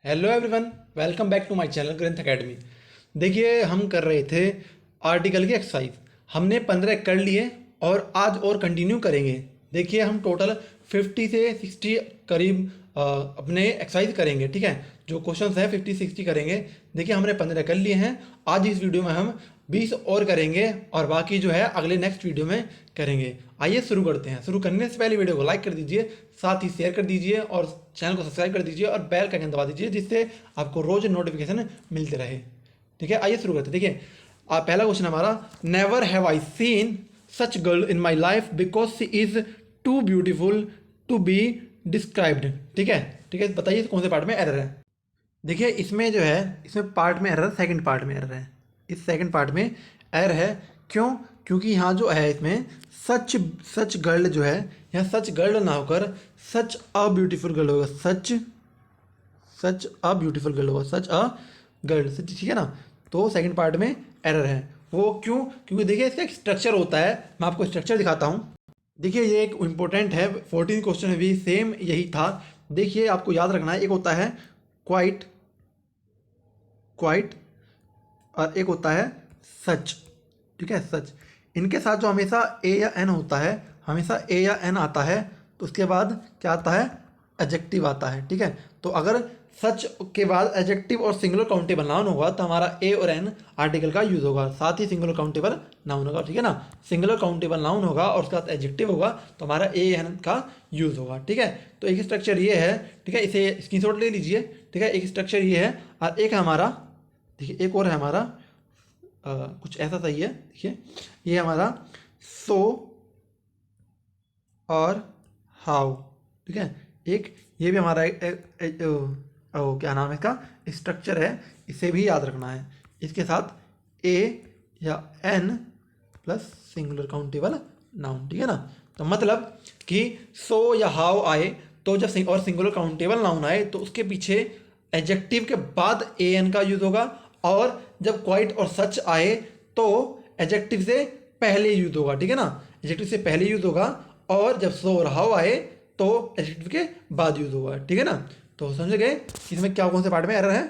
Hello everyone, welcome back to my channel Granth academy. देखिए, हम कर रहे थे आर्टिकल की एक्सरसाइज। हमने 15 कर लिए और आज और कंटिन्यू करेंगे। देखिए, हम टोटल 50 से 60 करीब अपने एक्सरसाइज करेंगे। ठीक है, जो क्वेश्चंस हैं 50-60 करेंगे। देखिए, हमने 15 कर लिए हैं। आज इस वीडियो में हम 20 और करेंगे और बाकी जो है अगले नेक्स्ट वीडियो में करेंगे। आइए शुरू करते हैं। शुरू करने से पहले वीडियो को लाइक कर दीजिए, साथ ही शेयर कर दीजिए और चैनल को सब्सक्राइब कर दीजिए और बेल का आइकन दबा दीजिए, जिससे आपको रोज नोटिफिकेशन मिलते रहे। ठीक है, आइए शुरू करते हैं। देखिए, पहला क्वेश्चन हमारा, never have I seen such girl in my life because she is too beautiful to be described. ठीक है, ठीक है, बताइए कौन से पार्ट में एरर है। देखिए, इसमें जो है, इसमें पार्ट में एरर, सेकंड पार्ट में एरर है। इस सेकंड पार्ट में एरर है। क्यों? क्योंकि यहाँ जो है इसमें सच सच गर्ल जो है, यहाँ सच गर्ल ना होकर सच अ ब्यूटीफुल गर्ल होगा। सच अ ब्यूटीफुल गर्ल होगा, सच अ गर्ल। ठीक है ना। तो सेकंड पार्ट में एरर है। वो क्यों? क्योंकि देखिए, इसका एक स्ट्रक्चर होता है। मैं आपको स्ट्रक्चर दिखाता हूँ। देखिए, ये एक इम्पोर्टेंट है। 14 क्वेश्चन में भी सेम यही था। देखिए, आपको याद रखना है, एक होता है क्वाइट, क्वाइट, और एक होता है सच। ठीक है, सच। इनके साथ जो हमेशा ए या एन होता है, हमेशा ए या एन आता है, तो उसके बाद क्या आता है? एडजेक्टिव आता है। ठीक है, तो अगर सच के बाद एडजेक्टिव और सिंगुलर काउंटेबल नाउन होगा तो हमारा ए और एन आर्टिकल का यूज होगा, साथ ही सिंगुलर काउंटेबल नाउन होगा। ठीक है ना। सिंगुलर काउंटेबल नाउन होगा और उसके साथ एडजेक्टिव होगा तो हमारा ए एन का यूज होगा। ठीक है, तो एक स्ट्रक्चर ये है। ठीक है, इसे स्क्रीनशॉट ले लीजिए। ठीक है, एक स्ट्रक्चर ये है और एक है हमारा, देखिए एक और है हमारा, कुछ ऐसा सही है। देखिए, ये हमारा सो और हाउ। ठीक है, एक ये भी हमारा क्या नाम है इसका, स्ट्रक्चर है। इसे भी याद रखना है। इसके साथ ए या an plus singular countable noun. ठीक है ना। तो मतलब कि सो या हाउ आए तो जब और सिंगुलर काउंटेबल नाउन आए तो उसके पीछे एडजेक्टिव के बाद ए एन का यूज होगा, और जब क्वाइट और सच आए तो एडजेक्टिव से पहले यूज होगा। ठीक है ना, एडजेक्टिव से पहले यूज होगा, और जब सो और हाउ आए तो एडजेक्टिव के बाद यूज होगा। ठीक है ना। तो समझ गए इसमें क्या, कौन से पार्ट में एरर है।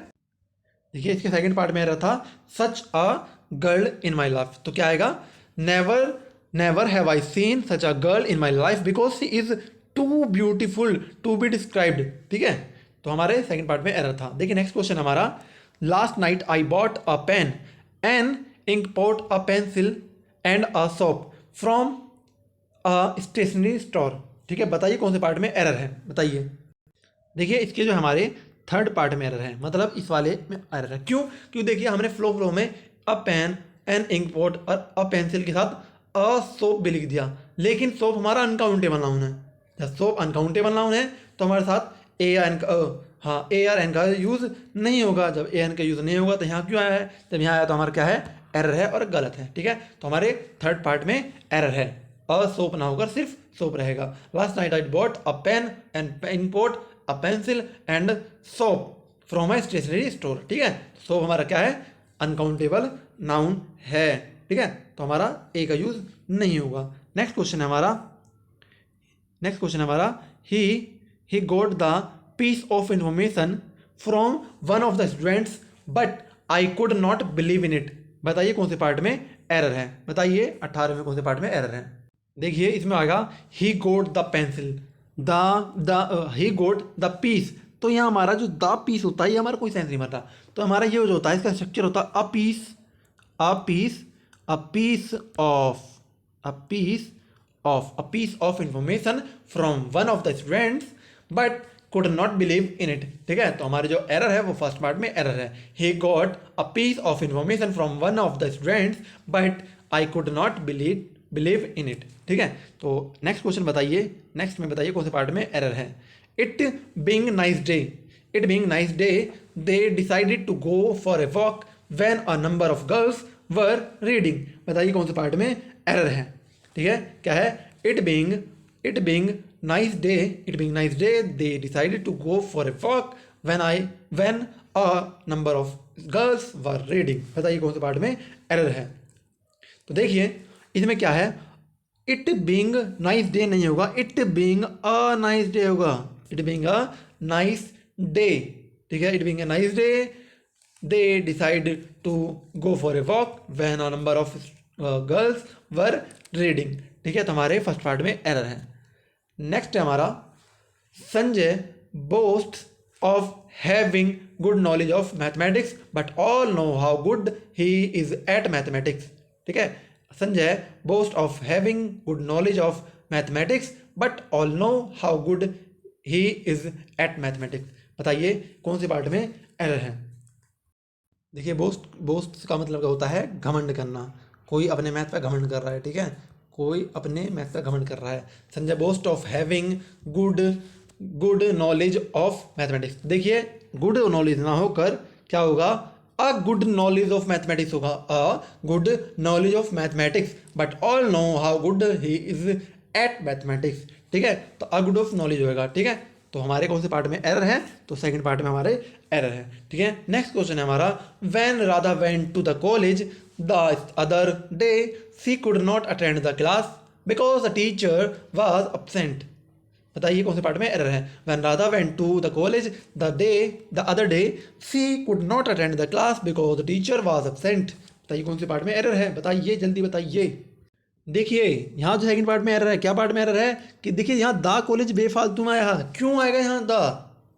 देखिए, इसके सेकंड पार्ट में एरर था सच a girl in my life. तो क्या आएगा? Never never have I seen such a girl in my life because she is too beautiful to be described. ठीक है, तो हमारे सेकंड पार्ट में एरर था। देखिए, नेक्स्ट क्वेश्चन हमारा, last night I bought a pen an ink pot a pencil and a soap from a stationery store. ठीक है, बताइए कौन से पार्ट में एरर है, बताइए। देखिए, इसके जो हमारे थर्ड पार्ट में एरर है, मतलब इस वाले में एरर है। क्यों? क्योंकि देखिए, हमने फ्लो में अ पेन, एन इंक पोट और अ पेंसिल के साथ अ सोप भी लिख दिया, लेकिन सोप हमारा अनकाउंटेबल नाउन है। जब सोप अनकाउंटेबल नाउन है तो हमारे साथ ए आर एन का हाँ ए आर एन का यूज़ नहीं होगा। जब ए एन का यूज़ नहीं होगा तो यहाँ क्यों आया है? जब यहाँ आया तो हमारा क्या है? एरर है और गलत है। ठीक है, तो हमारे थर्ड पार्ट में एरर है। अ सोप ना होकर सिर्फ सोप रहेगा। Last night I bought a pen and import a pencil and soap from a stationery store. ठीक है, सोप हमारा क्या है? अनकाउंटेबल नाउन है। ठीक है, तो हमारा ए का यूज नहीं होगा। नेक्स्ट क्वेश्चन है हमारा, he got the piece of information from one of the students but I could not believe in it. बताइए कौन से पार्ट में एरर है, बताइए 18वें कौन से पार्ट में एरर है। देखिए, इसमें आएगा he got the pencil, the he got the piece. तो यहाँ हमारा जो द पीस होता है, ये हमारा कोई सेंस नहीं बनता। तो हमारा ये जो होता है, इसका स्ट्रक्चर होता है a piece of information from one of the students but could not believe in it. ठीक है, तो हमारे जो एरर है वो फर्स्ट पार्ट में एरर है। He got a piece of information from one of the students but I could not believe in it. ठीक है, तो नेक्स्ट क्वेश्चन बताइए, नेक्स्ट में बताइए कौन से पार्ट में एरर है। It being nice day they decided to go for a walk when a number of girls were reading. बताइए कौन से पार्ट में एरर है। ठीक है, क्या है? It being nice day they decided to go for a walk when a number of girls were reading. बताइए कौन से पार्ट में एरर है। तो देखिए, इसमें क्या है? इट बीइंग नाइस डे नहीं होगा, it being a nice day होगा। It being a nice day. ठीक है, it being a nice day they decide to go for a walk when a number of girls were reading. ठीक है, तो हमारे first part में error है। Next है हमारा Sanjay boasts of having good knowledge of mathematics but all know how good he is at mathematics। ठीक है, Sanjay boast of having good knowledge of mathematics but all know how good he is at mathematics। बताइए कौन C part में error है। देखिए, boast का मतलब क्या होता है, घमंड करना। कोई अपने मैथ पे घमंड कर रहा है। ठीक है, कोई अपने मैथ पे घमंड कर रहा है। Sanjay boast of having good knowledge of mathematics. देखिए, गुड नॉलेज ना होकर क्या होगा, a good knowledge of mathematics होगा, a good knowledge of mathematics but all know how good he is at mathematics. ठीक है, तो अ गुड ऑफ नॉलेज होगा। ठीक है, तो हमारे कौन से पार्ट में एरर है, तो सेकंड पार्ट में हमारे एरर है। ठीक है, नेक्स्ट क्वेश्चन है हमारा, when Radha went to the college the other day she could not attend the class because the teacher was absent. बताइए कौन से पार्ट में एरर है। When Radha went to the college the other day she could not attend the class because the teacher was absent. बताइए कौन से part में error है, बताइए जल्दी बताइए। देखिए, यहाँ जो सेकंड पार्ट में एरर है, क्या पार्ट में एरर है कि देखिए यहाँ द कॉलेज बेफालतू में आया। क्यों आएगा यहाँ द,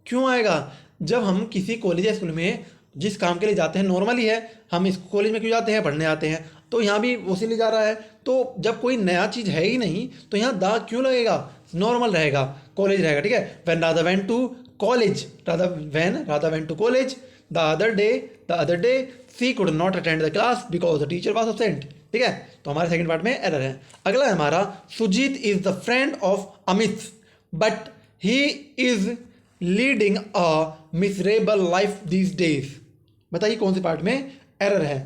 क्यों आएगा? जब हम किसी कॉलेज या स्कूल में जिस काम के लिए जाते हैं, नॉर्मली है हम इस कॉलेज में क्यों जाते हैं, पढ़ने आते हैं, तो यहाँ भी उसी लिए जा रहा है। तो जब कोई नया चीज़ है ही नहीं तो यहाँ द क्यों लगेगा, नॉर्मल रहेगा, कॉलेज रहेगा। ठीक है, when Radha went to college, when Radha went to college the other day she could not attend the class because the teacher was absent. ठीक है, तो हमारे सेकंड पार्ट में एरर है। अगला है हमारा, Sujit is the friend of Amit but he is leading a miserable life these days. बताइए कौन से पार्ट में एरर है,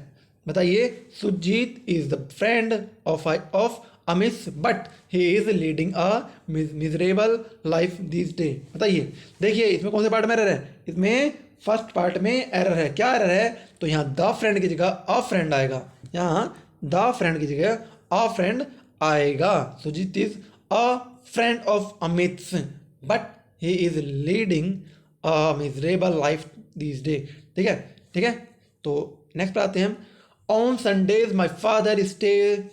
बताइए। Sujit is the friend of Amit but he is leading a miserable life these day. बताइए, देखिए इसमें कौन से पार्ट में एरर है, इसमें फर्स्ट पार्ट में एरर है। क्या एरर है, तो यहाँ द फ्रेंड की जगह अ फ्रेंड आएगा, यहाँ द फ्रेंड की जगह अ फ्रेंड आएगा। Sujit is a friend of Amit but he is leading a miserable life these day. ठीक है, ठीक है, तो नेक्स्ट पे आते हैं हम। On Sundays my father stage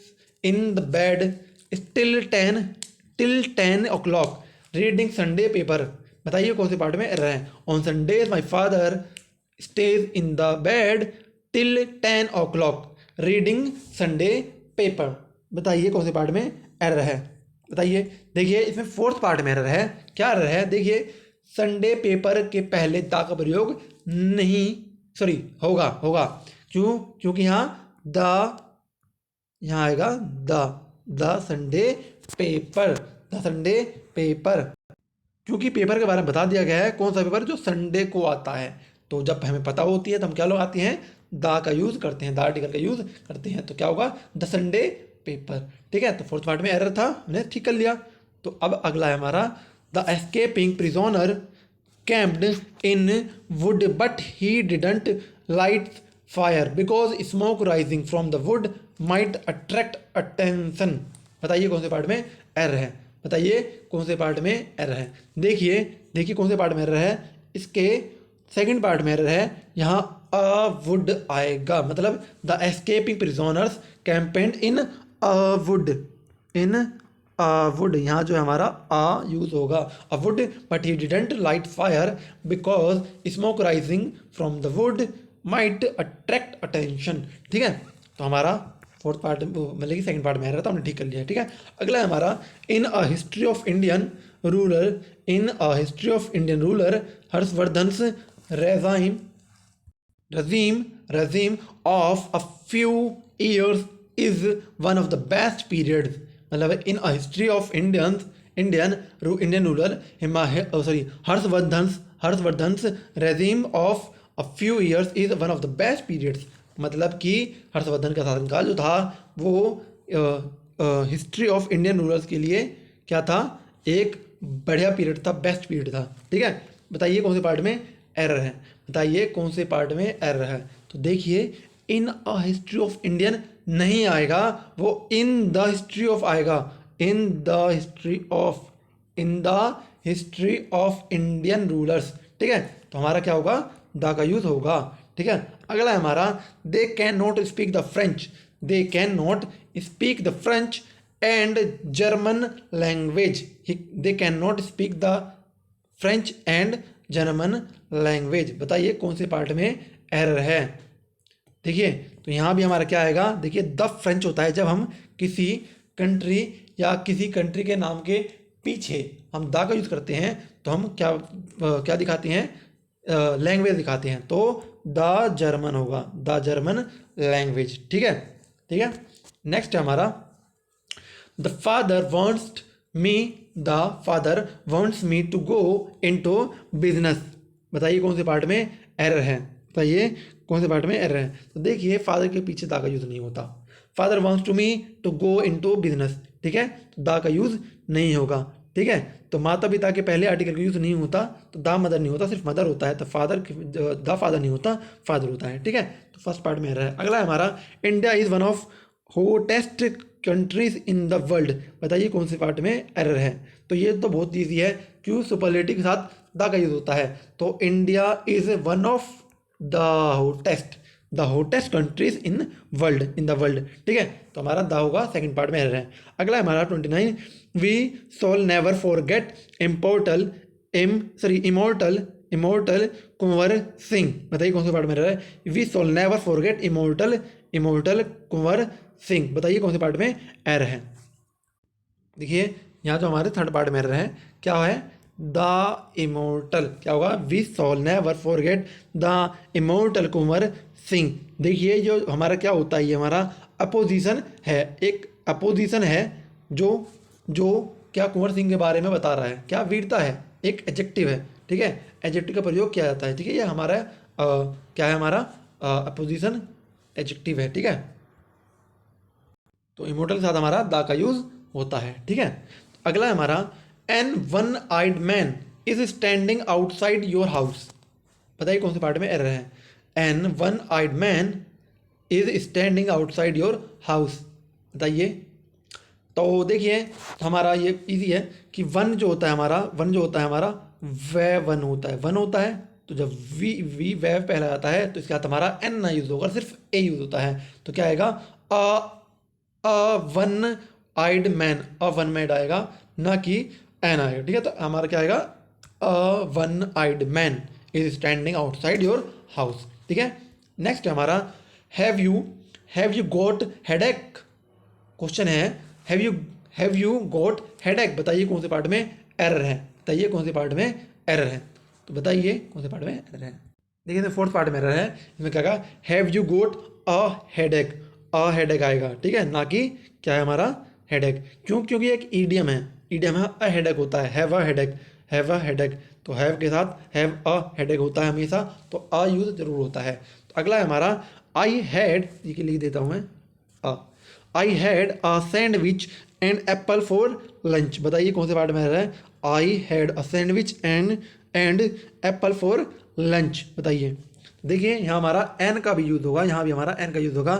in the bed till 10 o'clock reading Sunday paper. बताइए कौन से पार्ट में एरर है। On Sundays my father stage in the bed till 10 o'clock reading Sunday paper. बताइए कौन से पार्ट में एरर है, बताइए। देखिए इसमें फोर्थ पार्ट में एरर है। क्या एरर है, देखिए संडे पेपर के पहले दा का प्रयोग नहीं, सॉरी होगा क्यों, क्योंकि यहाँ द, यहाँ आएगा the Sunday paper, the Sunday paper, क्योंकि पेपर के बारे में बता दिया गया है कौन सा पेपर जो संडे को आता है। तो जब हमें पता होती है तो हम क्या लगाते हैं, दा का यूज़ करते हैं, द आर्टिकल का यूज़ करते हैं, तो क्या होगा, द संडे पेपर। ठीक है, तो फोर्थ पार्ट में एरर था, हमने ठीक कर लिया। तो अब अगला है हमारा, the escaping prisoner camped in wood but he didn't light fire because smoke rising from the wood might attract attention. बताइए कौन से पार्ट में एरर है, बताइए कौन से पार्ट में एरर है। देखिए कौन से पार्ट में एरर है, इसके सेकंड पार्ट में एरर है। यहाँ अ वुड आएगा, मतलब the escaping prisoners camped in a wood, यहाँ जो है हमारा आ यूज होगा, a wood but he didn't light fire because smoke rising from the wood might attract attention. ठीक है, तो हमारा फोर्थ पार्ट मतलब कि सेकंड पार्ट में एरर था, हमने ठीक कर लिया। ठीक है, अगला है हमारा, in a history of Indian ruler Harshavardhan's regime of a few years is one of the best periods। मतलब in a history of Indian ruler Harshavardhan's regime of a few years is one of the best periods। मतलब कि हर्षवर्धन का शासनकाल जो था वो history of Indian rulers के लिए क्या था, एक बढ़िया पीरियड था, बेस्ट पीरियड था। ठीक है, बताइए कौन से पार्ट में एरर है, बताइए कौन से पार्ट में एरर है। तो देखिए इन अ हिस्ट्री ऑफ इंडियन नहीं आएगा, वो इन द हिस्ट्री ऑफ आएगा, in the history of Indian rulers. ठीक है, तो हमारा क्या होगा, द का यूज होगा। ठीक है, अगला है हमारा they can not speak the French, they can not speak the French and German language, they can not speak the French and German language. बताइए कौन से पार्ट में एरर है। देखिए तो यहाँ भी हमारा क्या आएगा, देखिए द फ्रेंच होता है जब हम किसी कंट्री या किसी कंट्री के नाम के पीछे हम द का यूज़ करते हैं तो हम क्या दिखाते हैं, लैंग्वेज दिखाते हैं, तो द जर्मन होगा, द जर्मन लैंग्वेज। ठीक है, ठीक है। नेक्स्ट है हमारा the father wants me, the father wants me to go into business. बताइए कौन से पार्ट में एरर है, बताइए कौन से पार्ट में एरर है। तो देखिए फादर के पीछे दा का यूज़ नहीं होता, father wants to me to go into business. ठीक है, तो दा का यूज़ नहीं होगा। ठीक है, तो माता पिता के पहले आर्टिकल का यूज़ नहीं होता तो दा मदर नहीं होता, सिर्फ मदर होता है, तो दा फादर नहीं होता, फादर होता है। ठीक है, तो फर्स्ट पार्ट में एरर है। अगला है हमारा India is one of hottest countries in the world. बताइए कौन से पार्ट में एरर है। तो ये तो बहुत ईजी है, क्यों सुपरलेटिव के साथ द का यूज होता है, तो India is one of the hottest countries in the world. ठीक है, तो हमारा द होगा, सेकंड पार्ट में एरर है। अगला है हमारा 29 we shall never forget immortal Kunwar Singh. बताइए कौन से पार्ट में एरर है, we shall never forget immortal Kunwar Singh. बताइए कौन से पार्ट में एरर है। देखिए यहाँ जो हमारे थर्ड पार्ट में एरर है, क्या है, द इमोर्टल, क्या होगा, we shall never forget the immortal Kunwar Singh. देखिए जो हमारा क्या होता है, ये हमारा अपोजिशन है, एक अपोजिशन है जो क्या कुंवर सिंह के बारे में बता रहा है, क्या वीरता है, एक एडजेक्टिव है। ठीक है, एडजेक्टिव का प्रयोग किया जाता है। ठीक है, ये हमारा क्या है, हमारा अपोजिशन एडजेक्टिव है। ठीक है, तो इमोर्टल के साथ हमारा द का यूज होता है। ठीक है, अगला है हमारा an one eyed man is standing outside your house. बताइए कौन से पार्ट में एरर है, an one eyed man is standing outside your house. बताइए, तो देखिए हमारा ये इजी है कि वन जो होता है हमारा वह वन होता है, तो जब वी वह पहला आता है तो इसके साथ हमारा एन ना यूज होगा, सिर्फ ए यूज होता है, तो क्या आएगा, अ वन आइड मैन आएगा, ना कि एन आएगा। ठीक है, तो हमारा क्या आएगा, a one eyed man is standing outside your house. ठीक है, नेक्स्ट है हमारा have you got headache. Question है हैव यू गोट हेडेक। बताइए कौन से पार्ट में एरर है, बताइए कौन से पार्ट में एरर है, तो बताइए कौन से पार्ट में एरर है। देखिए फोर्थ पार्ट में एरर है, इसमें क्या कहा, have you goat a headache आएगा। ठीक है, ना कि क्या है हमारा हेडेक, क्योंकि एक ईडियम है अ हेडेक होता है, हैव अ हेडेक, तो हैव के साथ हैव अ हेडेक होता है हमेशा, तो अ यूज जरूर होता है। तो अगला है हमारा आई हैड, ये लिख देता हूँ मैं, I had a sandwich and Apple for lunch. बताइए कौन से पार्ट में एरर है, I had a sandwich and Apple for lunch. बताइए, देखिए यहाँ हमारा एन का भी यूज होगा, यहाँ भी हमारा एन का यूज होगा,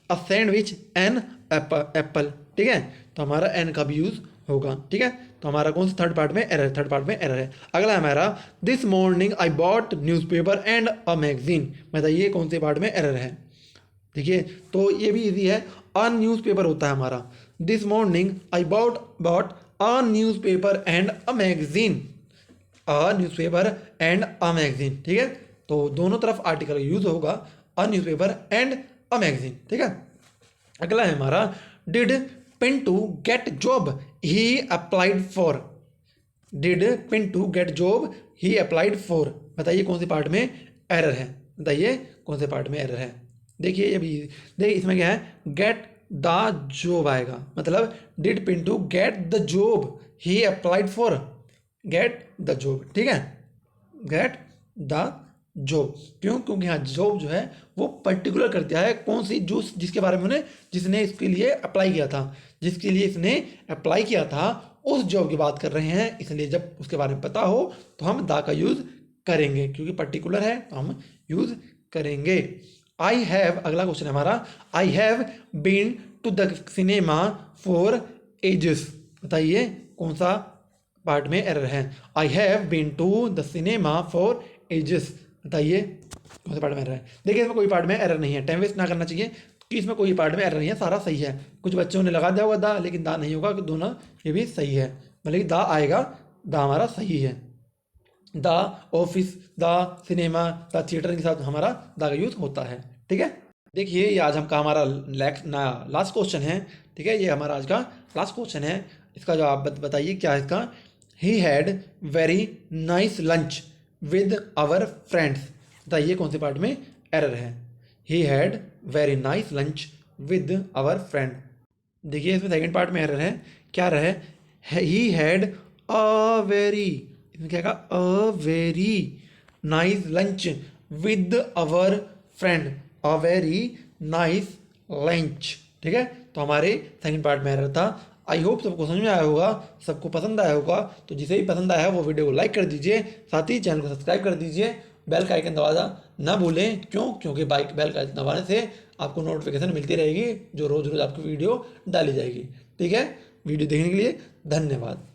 अ सैंडविच एंड एप्पल। ठीक है, तो हमारा एन का भी यूज होगा। ठीक है, तो हमारा कौन सा थर्ड पार्ट में एरर है। अगला है हमारा this morning I bought newspaper and a magazine. बताइए कौन से पार्ट में एरर है। देखिए तो ये भी इजी है, अ न्यूज़पेपर होता है हमारा, this morning I bought a newspaper and a magazine, ठीक है, तो दोनों तरफ आर्टिकल यूज होगा, a newspaper and a magazine. ठीक है, अगला है हमारा did Pintu get job he applied for. Did Pintu get job he applied for. बताइए कौन से पार्ट में एरर है, बताइए कौन से पार्ट में एरर है। देखिए ये भी, देखिए इसमें क्या है, गेट द जॉब आएगा, मतलब did Pintu get the job he applied for, get the job. ठीक है, गेट द जॉब, क्योंकि हाँ जॉब जो है वो पर्टिकुलर करता है कौन सी जो जिसके बारे में जिसने इसके लिए अप्लाई किया था, जिसके लिए इसने अप्लाई किया था उस जॉब की बात कर रहे हैं, इसलिए जब उसके बारे में पता हो तो हम द का यूज करेंगे, क्योंकि पर्टिकुलर है तो हम यूज करेंगे। आई हैव, अगला क्वेश्चन है हमारा, I have been to the cinema for ages. बताइए कौन सा पार्ट में एरर है, I have been to the cinema for ages. बताइए कौन से पार्ट में एरर है। देखिए इसमें कोई पार्ट में एरर नहीं है, टाइम वेस्ट ना करना चाहिए कि इसमें कोई पार्ट में एरर नहीं है, सारा सही है। कुछ बच्चों ने लगा दिया होगा दा, लेकिन दा नहीं होगा, दोनों ये भी सही है, मतलब कि दा आएगा, दा हमारा सही है। The office, the cinema, the theatre के साथ हमारा द का यूज होता है। ठीक है, देखिए ये आज हमका हमारा लास्ट क्वेश्चन है। ठीक है, ये हमारा आज का लास्ट क्वेश्चन है। इसका जवाब बताइए क्या है इसका। He had very nice lunch with our friends. बताइए कौन से पार्ट में एरर है। He had very nice lunch with our friend. देखिए इसमें सेकंड पार्ट में एरर है, क्या रहे, ही हैड अ वेरी, इसमें क्या कहा, a very nice lunch with our friend, a very nice lunch. ठीक है, तो हमारे सेकंड पार्ट में एरर था। आई होप सबको समझ में आया होगा, सबको पसंद आया होगा। तो जिसे भी पसंद आया है वो वीडियो को लाइक कर दीजिए, साथ ही चैनल को सब्सक्राइब कर दीजिए, बेल का आइकन दबाना ना भूलें। क्यों? क्योंकि बेल का आइकन दबाने से आपको नोटिफिकेशन मिलती रहेगी जो रोज़ रोज़ आपकी वीडियो डाली जाएगी। ठीक है, वीडियो देखने के लिए धन्यवाद।